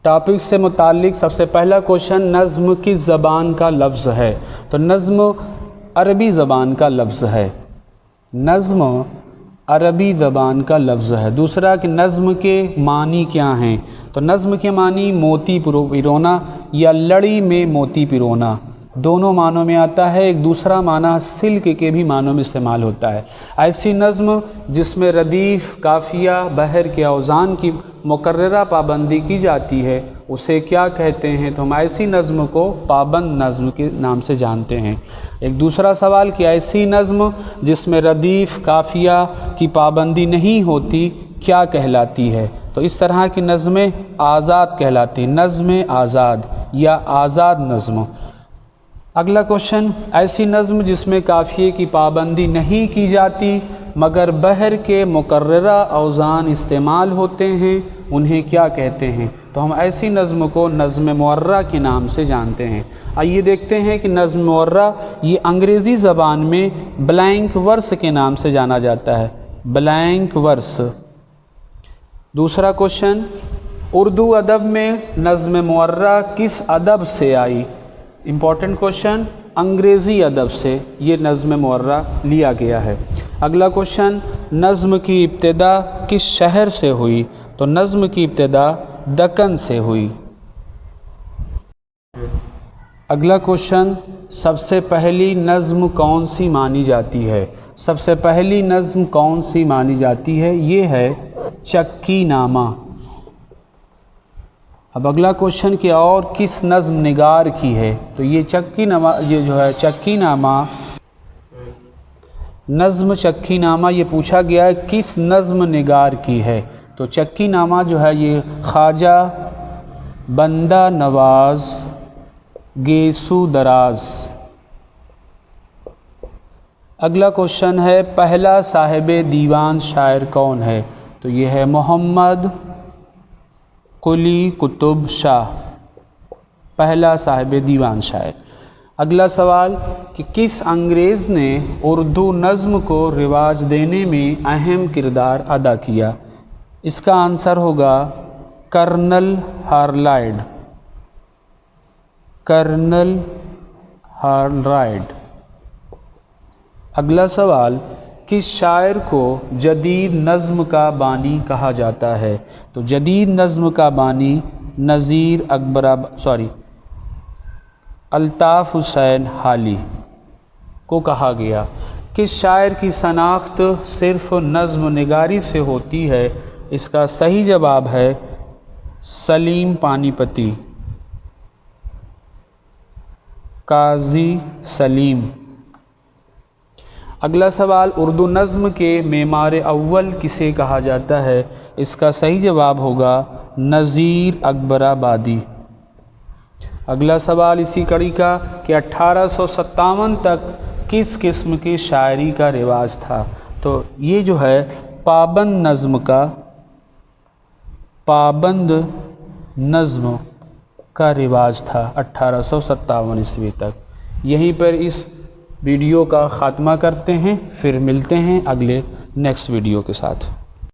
Topic से मुताल्लिक सबसे पहला क्वेश्चन, नज़्म किस ज़बान का लफ्ज़ है? तो नज़्म अरबी ज़बान का लफ्ज़ है। नज़्म अरबी ज़बान का लफ्ज़ है। दूसरा कि नज़्म के मानी क्या हैं? तो नज़्म के मानी मोती पिरोना या लड़ी में मोती पिरोना, दोनों मानों में आता है। एक दूसरा माना सिल्क के भी मानों में इस्तेमाल होता है। ऐसी नज़्म जिसमें रदीफ़, काफ़िया, बहर के औज़ान की मुकर्ररा पाबंदी की जाती है, उसे क्या कहते हैं? तो हम ऐसी नज़्म को पाबंद नज़्म के नाम से जानते हैं। एक दूसरा सवाल कि ऐसी नज़्म जिसमें रदीफ़, काफ़िया की पाबंदी नहीं होती क्या कहलाती है? तो इस तरह की नज़में आज़ाद कहलाती, नज़्म आज़ाद या आज़ाद नज़्म। अगला क्वेश्चन, ऐसी नज़्म जिसमें काफ़िए की पाबंदी नहीं की जाती मगर बहर के मुकर्ररा औज़ान इस्तेमाल होते हैं, उन्हें क्या कहते हैं? तो हम ऐसी नज़्म को नज़्म मुअर्रा के नाम से जानते हैं। आइए देखते हैं कि नज़्म मुअर्रा ये अंग्रेज़ी ज़बान में ब्लैंक वर्स के नाम से जाना जाता है, ब्लैंक वर्स। दूसरा क्वेश्चन, उर्दू अदब में नज़्म मुअर्रा किस अदब से आई? इम्पॉर्टेंट क्वेश्चन, अंग्रेज़ी अदब से ये नज़्म मुअर्रा लिया गया है। अगला क्वेश्चन, नज़्म की इब्तिदा किस शहर से हुई? तो नज़्म की इब्तिदा दक्कन से हुई। अगला क्वेश्चन, सबसे पहली नज़्म कौन सी मानी जाती है? सबसे पहली नज़्म कौन सी मानी जाती है? ये है चक्की नामा। अब अगला क्वेश्चन कि और किस नज़्म निगार की है? तो ये चक्की नामा, ये जो है चक्की नामा, नज़्म चक्की नामा ये पूछा गया है किस नज़्म निगार की है? तो चक्की नामा जो है ये ख्वाजा बंदा नवाज़ गेसू दराज। अगला क्वेश्चन है, पहला साहिब दीवान शायर कौन है? तो ये है मोहम्मद कुली कुतुब शाह, पहला साहिब दीवान शायर। अगला सवाल कि किस अंग्रेज़ ने उर्दू नज़्म को रिवाज देने में अहम किरदार अदा किया? इसका आंसर होगा कर्नल हार्लाइड, कर्नल हार्लाइड। अगला सवाल, किस शायर को जदीद नज़्म का बानी कहा जाता है? तो जदीद नज़्म का बानी नज़ीर अल्ताफ़ हुसैन हाली को कहा गया। किस शायर की शनाख्त सिर्फ़ नज़्म निगारी से होती है? इसका सही जवाब है सलीम पानीपती, काज़ी सलीम। अगला सवाल, उर्दू नज़्म के मेमार अव्वल किसे कहा जाता है? इसका सही जवाब होगा नज़ीर अकबराबादी। अगला सवाल इसी कड़ी का कि 1857 तक किस किस्म की शायरी का रिवाज था? तो ये जो है पाबंद नज़्म का रिवाज था 1857 ईस्वी तक। यहीं पर इस वीडियो का ख़ात्मा करते हैं, फिर मिलते हैं अगले नेक्स्ट वीडियो के साथ।